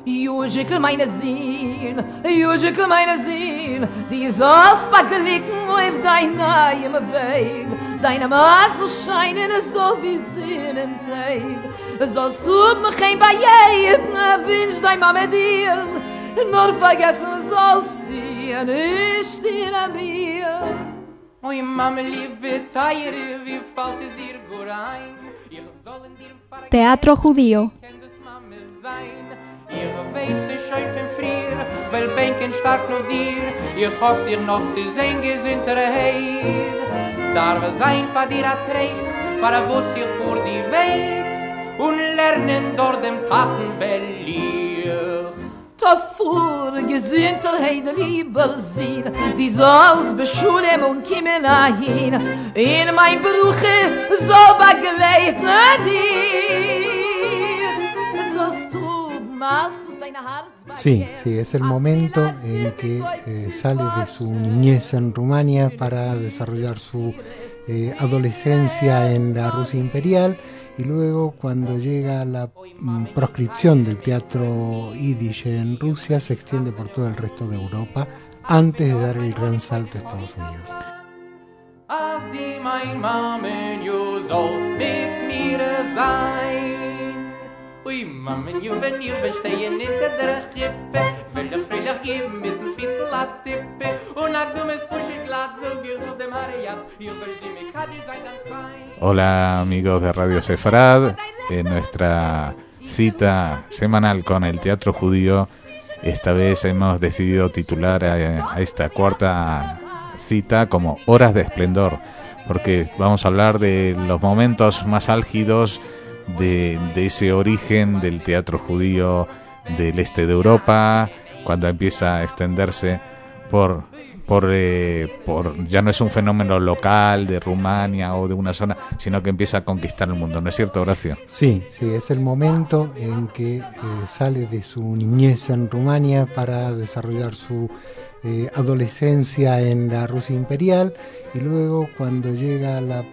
Jujikel meine Sinn, Jujikel meine Sinn, die sollst verglicken auf deinem Weg, deine Maß so scheinen so wie Sinnentag. Sollst du mich ein bei jedem wünsch dein Mama dir, nur vergessen sollst du nicht in mir. Oi Mama liebe Teire, wie fällt es dir gut ein? Ich soll in dir vergessen. Teatro judío. Ich weiß es schon von früher, weil Bänken stark nur dir. Ich hoffe dir noch, sie sehen gesinnter Heid. Darf sein für dir a Treist, für was ich vor dir weiß, und lernen dort dem Taten beliebt. Tafur Gesindterheit lieber sehen, die soll's beschulen und kommen dahin. In mein Bruche so begleiten dir, sollst du mal aus deiner Herz. Sí, es el momento en que sale de su niñez en Rumania para desarrollar su adolescencia en la Rusia imperial, y luego cuando llega la proscripción del teatro yiddish en Rusia se extiende por todo el resto de Europa antes de dar el gran salto a Estados Unidos. Als die mein Mammen, du sollst mit mir sein. Ui, Mammen, wenn ihr bestehen hinter der Chippe, will ich freilich geben mit dem Fiesel a Tippe, und a dummes Pusche glatt so gilt dem Ariat, ich will sie mit Kaddisch sein ganz fein. Hola amigos de Radio Sefarad, en nuestra cita semanal con el teatro judío, esta vez hemos decidido titular a esta cuarta cita como Horas de Esplendor, porque vamos a hablar de los momentos más álgidos de ese origen del teatro judío del este de Europa, cuando empieza a extenderse por ya no es un fenómeno local de Rumania o de una zona, sino que empieza a conquistar el mundo, ¿no es cierto, Horacio? Sí, es el momento en que sale de su niñez en Rumania para desarrollar su adolescencia en la Rusia imperial, y luego cuando llega la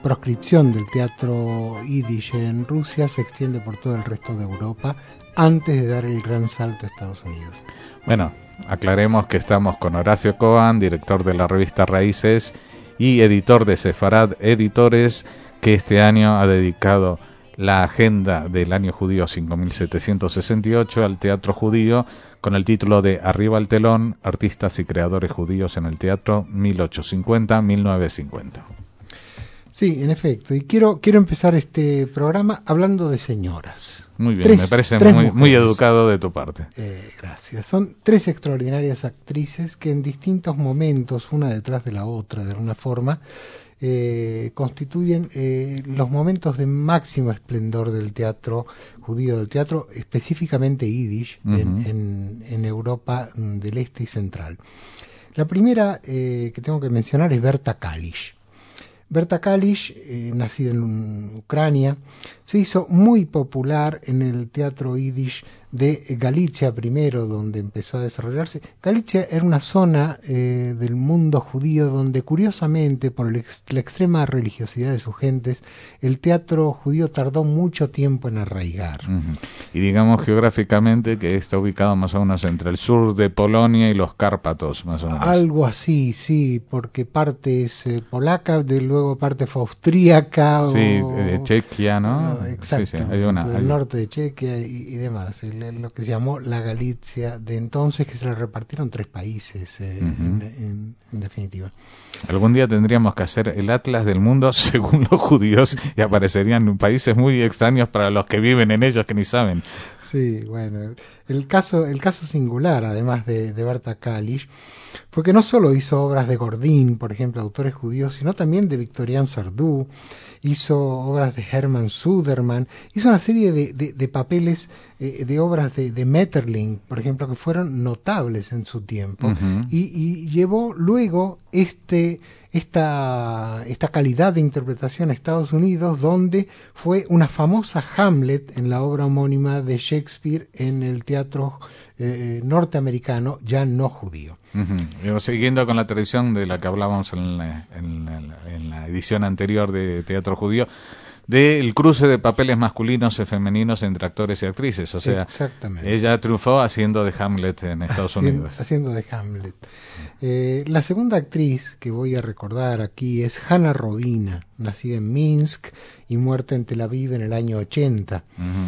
proscripción del teatro yiddish en Rusia se extiende por todo el resto de Europa antes de dar el gran salto a Estados Unidos. Bueno, aclaremos que estamos con Horacio Cohen, director de la revista Raíces y editor de Sefarad Editores, que este año ha dedicado la agenda del año judío 5768 al teatro judío con el título de Arriba el telón, artistas y creadores judíos en el teatro 1850-1950. Sí, en efecto, y quiero empezar este programa hablando de señoras. Muy bien, me parece muy educado de tu parte. Gracias. Son tres extraordinarias actrices que en distintos momentos, una detrás de la otra, de alguna forma, constituyen los momentos de máximo esplendor del teatro judío, del teatro específicamente yiddish, en Europa del Este y Central. La primera que tengo que mencionar es Berta Kalish. Berta Kalish, nacida en Ucrania, se hizo muy popular en el teatro yiddish de Galicia primero, donde empezó a desarrollarse. Galicia era una zona del mundo judío donde, curiosamente, por la extrema religiosidad de sus gentes, el teatro judío tardó mucho tiempo en arraigar. Y digamos geográficamente que está ubicado más o menos entre el sur de Polonia y los Cárpatos, más o menos. Algo así, sí, porque parte es polaca, luego parte fue austríaca. Sí, de Chequia, ¿no? Exacto, sí, del norte de Chequia y demás. Lo que se llamó la Galicia de entonces, que se le repartieron tres países, en definitiva. Algún día tendríamos que hacer el atlas del mundo según los judíos y aparecerían países muy extraños para los que viven en ellos que ni saben. Sí, bueno, el caso singular, además de Berta Kalish, fue que no solo hizo obras de Gordín, por ejemplo, autores judíos, sino también de Victorian Sardou, hizo obras de Hermann Sudermann, hizo una serie de papeles, de obras de Metterling, por ejemplo, que fueron notables en su tiempo, y llevó luego esta calidad de interpretación a Estados Unidos, donde fue una famosa Hamlet en la obra homónima de Shakespeare en el teatro norteamericano, ya no judío. Siguiendo con la tradición de la que hablábamos en la edición anterior de Teatro Judío, del cruce de papeles masculinos y femeninos entre actores y actrices. O sea, ella triunfó haciendo de Hamlet en Estados Unidos. Haciendo de Hamlet. La segunda actriz que voy a recordar aquí es Hanna Robina, nacida en Minsk y muerta en Tel Aviv en el año 80.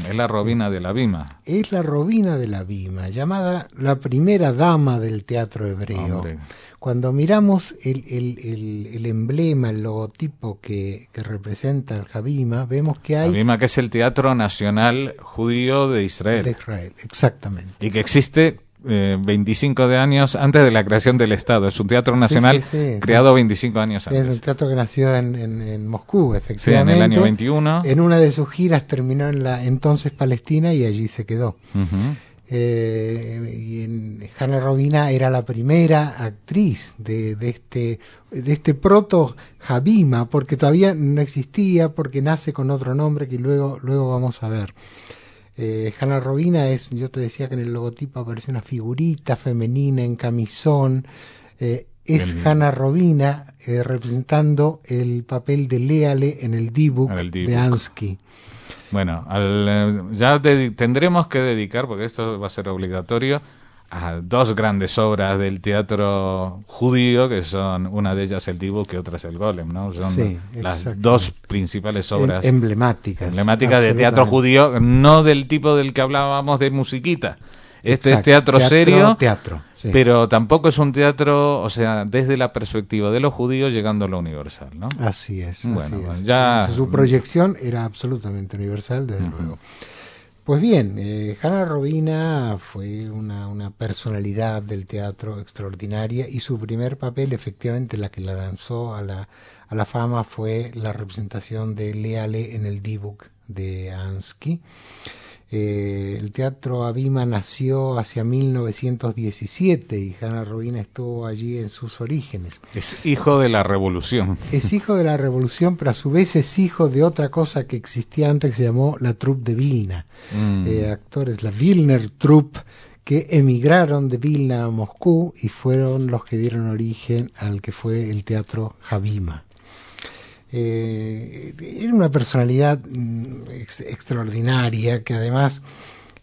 Es la Robina de la Bima. Es la Robina de la Bima, llamada la primera dama del teatro hebreo. Hombre. Cuando miramos el emblema, el logotipo que representa el Habima, vemos que hay... Habima, que es el Teatro Nacional Judío de Israel. De Israel, exactamente. Y que existe 25 años antes de la creación del Estado. Es un teatro nacional creado 25 años antes. Es un teatro que nació en Moscú, efectivamente. Sí, en el año 21. En una de sus giras terminó en la entonces Palestina y allí se quedó. Hanna Robina era la primera actriz de este proto Habima, porque todavía no existía, porque nace con otro nombre que luego vamos a ver. Hanna Robina yo te decía que en el logotipo aparece una figurita femenina en camisón. Es Hanna Robina representando el papel de Leale en el Dibuk de Ansky. Bueno, ya tendremos que dedicar, porque esto va a ser obligatorio, a dos grandes obras del teatro judío, que son una de ellas el Dibuk y otra es el Golem, ¿no? Son las dos principales obras emblemáticas de teatro judío, no del tipo del que hablábamos de musiquita. Este es teatro serio, sí. Pero tampoco es un teatro, o sea, desde la perspectiva de los judíos llegando a lo universal, ¿no? Así es. Bueno, así es. Ya... Su proyección era absolutamente universal, desde luego. Pues bien, Hanna Robina fue una personalidad del teatro extraordinaria y su primer papel, efectivamente, la que la lanzó a la fama fue la representación de Leale en el Dibuk de Ansky. El teatro Habima nació hacia 1917 y Hanna Robina estuvo allí en sus orígenes. Es hijo de la revolución. Es hijo de la revolución, pero a su vez es hijo de otra cosa que existía antes que se llamó la Troupe de Vilna. Actores, la Vilner Troupe, que emigraron de Vilna a Moscú y fueron los que dieron origen al que fue el teatro Habima. Era una personalidad extraordinaria que además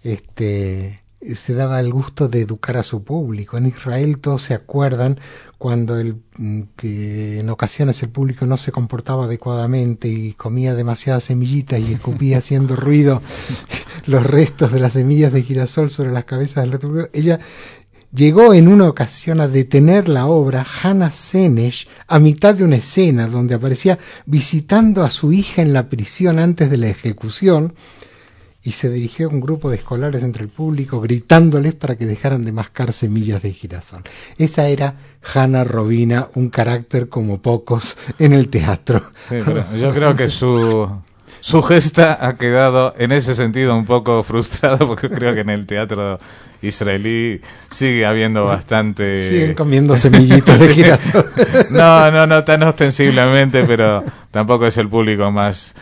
se daba el gusto de educar a su público. En Israel todos se acuerdan cuando que en ocasiones el público no se comportaba adecuadamente y comía demasiadas semillitas y escupía haciendo ruido los restos de las semillas de girasol sobre las cabezas del público. Ella llegó en una ocasión a detener la obra Hannah Senesh a mitad de una escena donde aparecía visitando a su hija en la prisión antes de la ejecución y se dirigió a un grupo de escolares entre el público gritándoles para que dejaran de mascar semillas de girasol. Esa era Hanna Robina, un carácter como pocos en el teatro. Sí, pero yo creo que su gesta ha quedado en ese sentido un poco frustrado, porque creo que en el teatro israelí sigue habiendo bastante... Siguen comiendo semillitas de girasol. No tan ostensiblemente, pero tampoco es el público más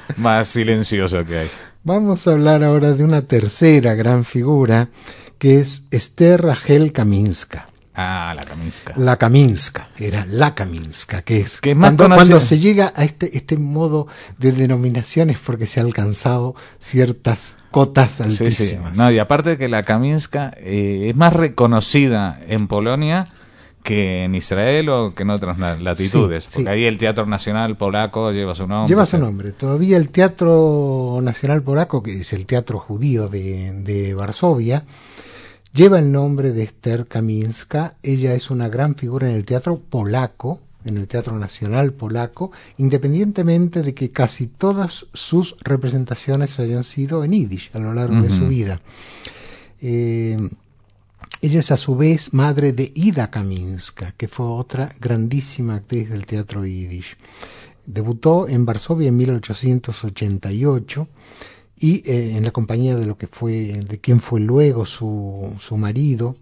silencioso que hay. Vamos a hablar ahora de una tercera gran figura, que es Esther Rachel Kaminska. Ah, la Kaminska. La Kaminska, era la Kaminska, que es más cuando se llega a este modo de denominaciones porque se han alcanzado ciertas cotas altísimas. Sí. No, y aparte de que la Kaminska es más reconocida en Polonia que en Israel o que en otras latitudes, porque ahí el Teatro Nacional Polaco lleva su nombre. Lleva su nombre. Todavía el Teatro Nacional Polaco, que es el teatro judío de Varsovia, lleva el nombre de Esther Kaminska. Ella es una gran figura en el teatro polaco, en el Teatro Nacional Polaco, independientemente de que casi todas sus representaciones hayan sido en yiddish a lo largo de su vida. Ella es a su vez madre de Ida Kaminska, que fue otra grandísima actriz del teatro yiddish. Debutó en Varsovia en 1888 y en la compañía de quien fue luego su marido,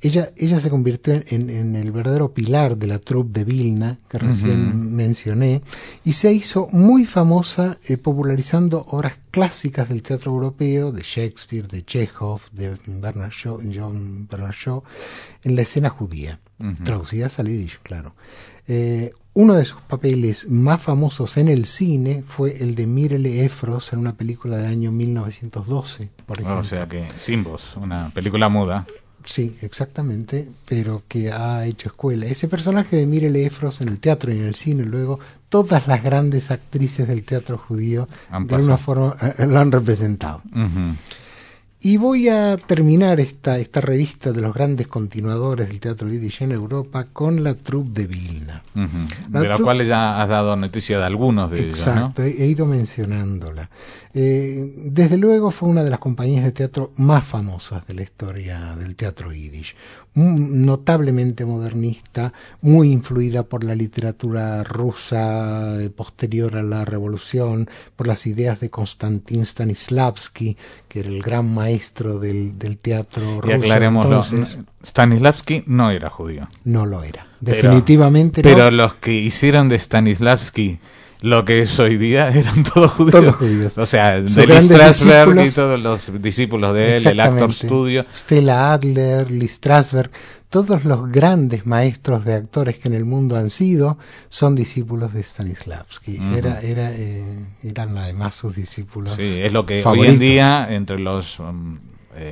Ella se convirtió en el verdadero pilar de la troupe de Vilna, que recién mencioné, y se hizo muy famosa popularizando obras clásicas del teatro europeo, de Shakespeare, de Chekhov, de John Bernard Shaw, en la escena judía, traducidas al yiddish, claro. Uno de sus papeles más famosos en el cine fue el de Mirele Efros en una película del año 1912, por ejemplo. O sea que sin voz, una película muda. Sí, exactamente, pero que ha hecho escuela. Ese personaje de Mirele Efros en el teatro y en el cine, luego todas las grandes actrices del teatro judío de alguna forma lo han representado. Y voy a terminar esta revista de los grandes continuadores del teatro yiddish en Europa con la troupe de Vilna. De la cual ya has dado noticia de algunos de ellos, ¿no? Exacto, he ido mencionándola. Desde luego fue una de las compañías de teatro más famosas de la historia del teatro yiddish. Notablemente modernista, muy influida por la literatura rusa posterior a la Revolución, por las ideas de Konstantin Stanislavski, que era el gran maestro del teatro ruso. Y aclarémoslo, Stanislavski no era judío. No lo era, definitivamente no. Pero los que hicieron de Stanislavski lo que es hoy día eran todos judíos. Todos judíos. O sea, de Lee Strasberg y todos los discípulos de él, el Actor Studio. Stella Adler, Lee Strasberg, todos los grandes maestros de actores que en el mundo han sido, son discípulos de Stanislavski. Eran además sus discípulos. Sí, es lo que favoritos. Hoy en día entre los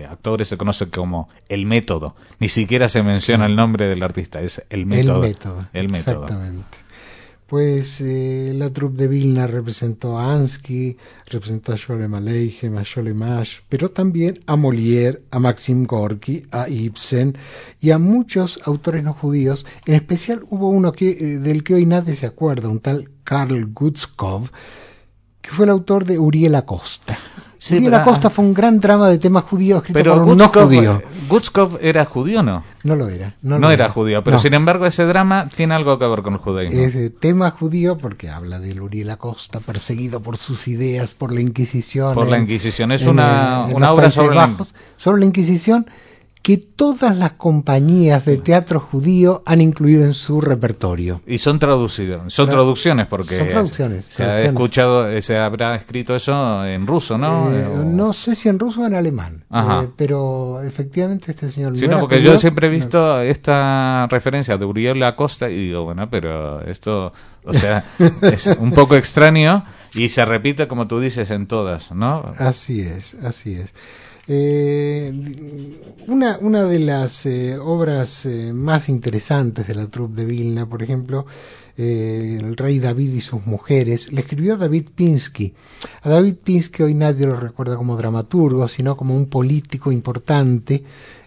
actores se conoce como el método. Ni siquiera se menciona el nombre del artista, es el método. El método. Exactamente. Pues la troupe de Vilna representó a Ansky, representó a Sholem Aleichem, a Sholem Asch, pero también a Molière, a Maxim Gorky, a Ibsen y a muchos autores no judíos. En especial hubo uno del que hoy nadie se acuerda, un tal Karl Gutzkow, que fue el autor de Uriel Acosta. Sí, Uriel Acosta fue un gran drama de tema judío escrito por un no judío. ¿Gutzkow era judío o no? No lo era. No era judío, pero sin embargo ese drama tiene algo que ver con el judaísmo. Es de tema judío porque habla de Uriel Acosta perseguido por sus ideas, por la Inquisición. Por la Inquisición, es una obra sobre la Inquisición, que todas las compañías de teatro judío han incluido en su repertorio. Y son traducidos, son traducciones, porque son traducciones, se habrá escrito eso en ruso, ¿no? No sé si en ruso o en alemán, pero efectivamente este señor... Sí, no, porque yo siempre he visto esta referencia de Uriel Acosta y digo, bueno, pero esto, o sea, es un poco extraño y se repite, como tú dices, en todas, ¿no? Así es. Una de las obras más interesantes de la troupe de Vilna, por ejemplo, El rey David y sus mujeres, le escribió David Pinsky. A David Pinsky hoy nadie lo recuerda como dramaturgo, sino como un político importante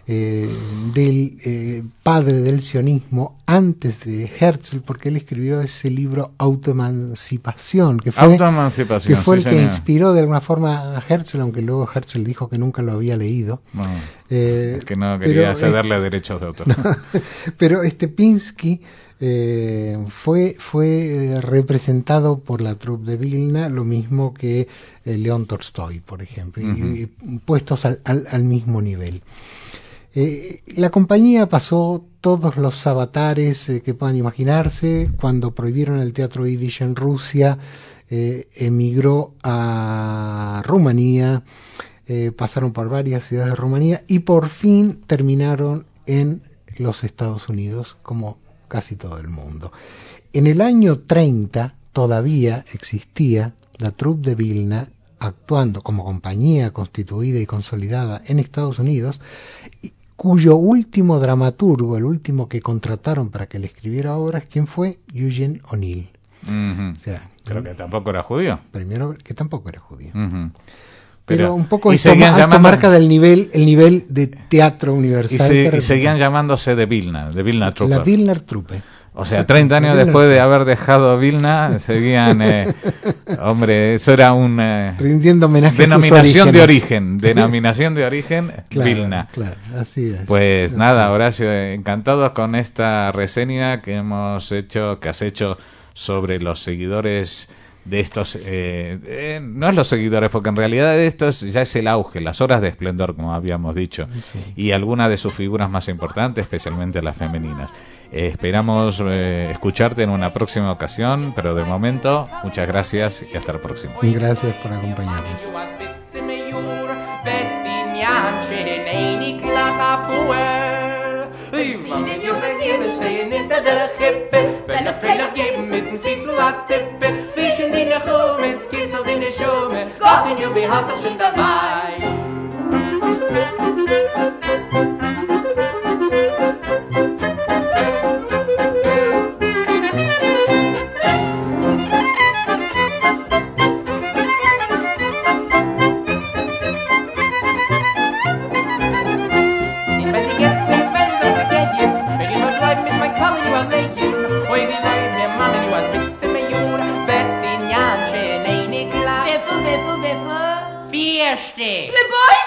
del padre del sionismo antes de Herzl, porque él escribió ese libro Autoemancipación, que fue el que inspiró de alguna forma a Herzl, aunque luego Herzl dijo que nunca lo había leído. Que no quería cederle derechos de autor. Pero Pinsky fue representado por la troupe de Vilna, lo mismo que León Tolstoy, por ejemplo, y puestos al mismo nivel. La compañía pasó todos los avatares que puedan imaginarse. Cuando prohibieron el teatro yiddish en Rusia, emigró a Rumanía, pasaron por varias ciudades de Rumanía y por fin terminaron en los Estados Unidos, como casi todo el mundo. En el año 30 todavía existía la troupe de Vilna actuando como compañía constituida y consolidada en Estados Unidos, cuyo último dramaturgo, el último que contrataron para que le escribiera obras, ¿quién fue? Eugene O'Neill. O sea, pero que tampoco era judío. Primero, que tampoco era judío. Pero un poco esto marca el nivel de teatro universal. Y seguían llamándose de Vilna Truppe. La Vilna Truppe. O sea, 30 años después de haber dejado Vilna, seguían, hombre, eso era un rindiendo homenaje denominación de origen, claro, Vilna. Claro, así es. Pues nada, Horacio, encantados con esta reseña que has hecho sobre los seguidores estos, no es los seguidores, porque en realidad esto ya es el auge, las horas de esplendor, como habíamos dicho, y algunas de sus figuras más importantes, especialmente las femeninas. Esperamos escucharte en una próxima ocasión, pero de momento, muchas gracias y hasta la próxima. Y gracias por acompañarnos. Wenn veilig geben mit dem Fiesel a Tippe, Fischen die nach oben, es kitzelt in die Schume, Gott in Jubi hat doch schon dabei. Le boy